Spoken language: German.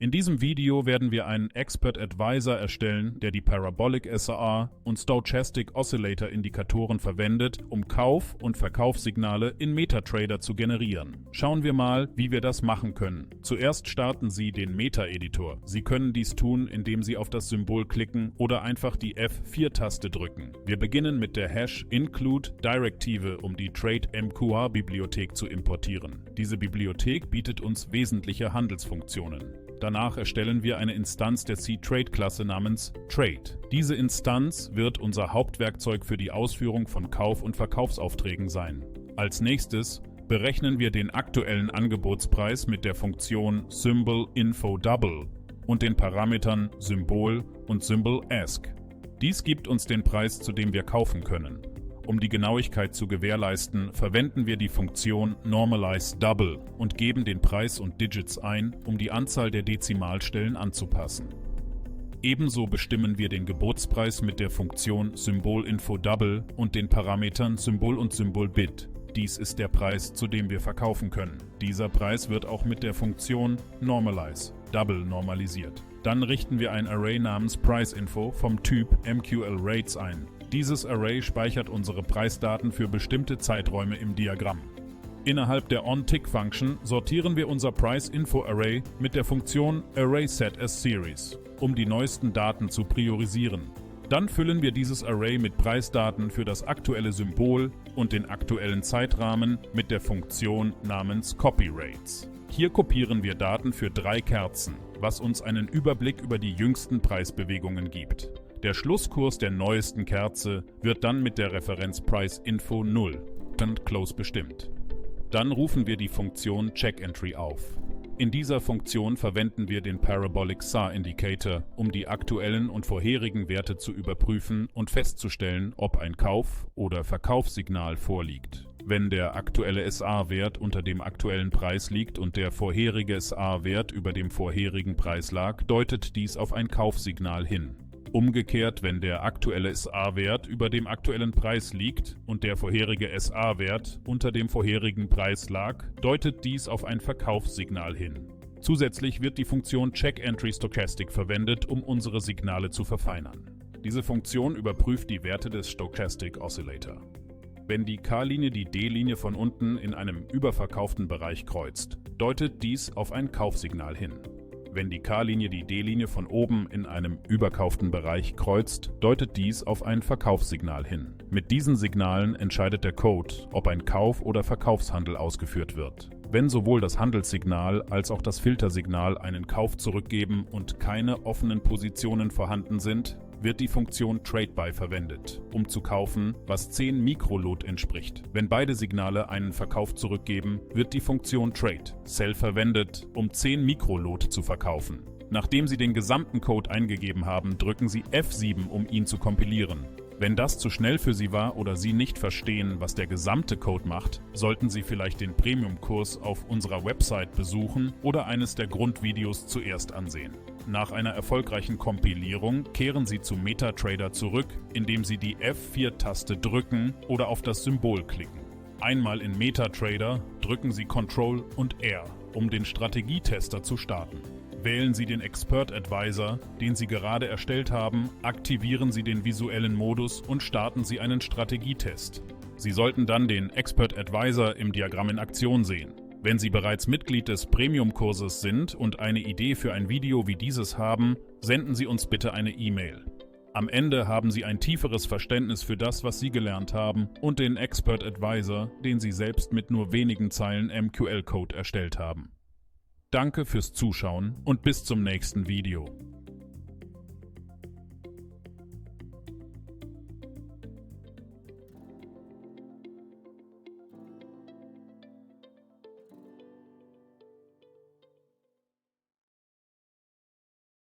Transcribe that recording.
In diesem Video werden wir einen Expert Advisor erstellen, der die Parabolic SAR und Stochastic Oscillator Indikatoren verwendet, um Kauf- und Verkaufssignale in MetaTrader zu generieren. Schauen wir mal, wie wir das machen können. Zuerst starten Sie den Meta-Editor. Sie können dies tun, indem Sie auf das Symbol klicken oder einfach die F4-Taste drücken. Wir beginnen mit der #include-Direktive, um die Trade-MQR-Bibliothek zu importieren. Diese Bibliothek bietet uns wesentliche Handelsfunktionen. Danach erstellen wir eine Instanz der C-Trade-Klasse namens Trade. Diese Instanz wird unser Hauptwerkzeug für die Ausführung von Kauf- und Verkaufsaufträgen sein. Als nächstes berechnen wir den aktuellen Angebotspreis mit der Funktion Symbol-Info-Double und den Parametern Symbol und Symbol-Ask. Dies gibt uns den Preis, zu dem wir kaufen können. Um die Genauigkeit zu gewährleisten, verwenden wir die Funktion Normalize-Double und geben den Preis und Digits ein, um die Anzahl der Dezimalstellen anzupassen. Ebenso bestimmen wir den Gebotspreis mit der Funktion Symbol-Info-Double und den Parametern Symbol und Symbol-Bid. Dies ist der Preis, zu dem wir verkaufen können. Dieser Preis wird auch mit der Funktion Normalize-Double normalisiert. Dann richten wir ein Array namens PriceInfo vom Typ MQL-Rates ein. Dieses Array speichert unsere Preisdaten für bestimmte Zeiträume im Diagramm. Innerhalb der OnTick-Function sortieren wir unser PriceInfo-Array mit der Funktion ArraySetAsSeries, um die neuesten Daten zu priorisieren. Dann füllen wir dieses Array mit Preisdaten für das aktuelle Symbol und den aktuellen Zeitrahmen mit der Funktion namens CopyRates. Hier kopieren wir Daten für 3 Kerzen, was uns einen Überblick über die jüngsten Preisbewegungen gibt. Der Schlusskurs der neuesten Kerze wird dann mit der Referenz PriceInfo 0 und Close bestimmt. Dann rufen wir die Funktion CheckEntry auf. In dieser Funktion verwenden wir den Parabolic SAR Indicator, um die aktuellen und vorherigen Werte zu überprüfen und festzustellen, ob ein Kauf- oder Verkaufssignal vorliegt. Wenn der aktuelle SAR-Wert unter dem aktuellen Preis liegt und der vorherige SAR-Wert über dem vorherigen Preis lag, deutet dies auf ein Kaufsignal hin. Umgekehrt, wenn der aktuelle SAR-Wert über dem aktuellen Preis liegt und der vorherige SAR-Wert unter dem vorherigen Preis lag, deutet dies auf ein Verkaufssignal hin. Zusätzlich wird die Funktion CheckEntry-Stochastic verwendet, um unsere Signale zu verfeinern. Diese Funktion überprüft die Werte des Stochastic Oscillator. Wenn die K-Linie die D-Linie von unten in einem überverkauften Bereich kreuzt, deutet dies auf ein Kaufsignal hin. Wenn die K-Linie die D-Linie von oben in einem überkauften Bereich kreuzt, deutet dies auf ein Verkaufssignal hin. Mit diesen Signalen entscheidet der Code, ob ein Kauf- oder Verkaufshandel ausgeführt wird. Wenn sowohl das Handelssignal als auch das Filtersignal einen Kauf zurückgeben und keine offenen Positionen vorhanden sind, wird die Funktion TradeBuy verwendet, um zu kaufen, was 10 Mikrolot entspricht. Wenn beide Signale einen Verkauf zurückgeben, wird die Funktion TradeSell verwendet, um 10 Mikrolot zu verkaufen. Nachdem Sie den gesamten Code eingegeben haben, drücken Sie F7, um ihn zu kompilieren. Wenn das zu schnell für Sie war oder Sie nicht verstehen, was der gesamte Code macht, sollten Sie vielleicht den Premium-Kurs auf unserer Website besuchen oder eines der Grundvideos zuerst ansehen. Nach einer erfolgreichen Kompilierung kehren Sie zu MetaTrader zurück, indem Sie die F4-Taste drücken oder auf das Symbol klicken. Einmal in MetaTrader drücken Sie Ctrl und R, um den Strategietester zu starten. Wählen Sie den Expert Advisor, den Sie gerade erstellt haben, aktivieren Sie den visuellen Modus und starten Sie einen Strategietest. Sie sollten dann den Expert Advisor im Diagramm in Aktion sehen. Wenn Sie bereits Mitglied des Premium-Kurses sind und eine Idee für ein Video wie dieses haben, senden Sie uns bitte eine E-Mail. Am Ende haben Sie ein tieferes Verständnis für das, was Sie gelernt haben und den Expert Advisor, den Sie selbst mit nur wenigen Zeilen MQL-Code erstellt haben. Danke fürs Zuschauen und bis zum nächsten Video.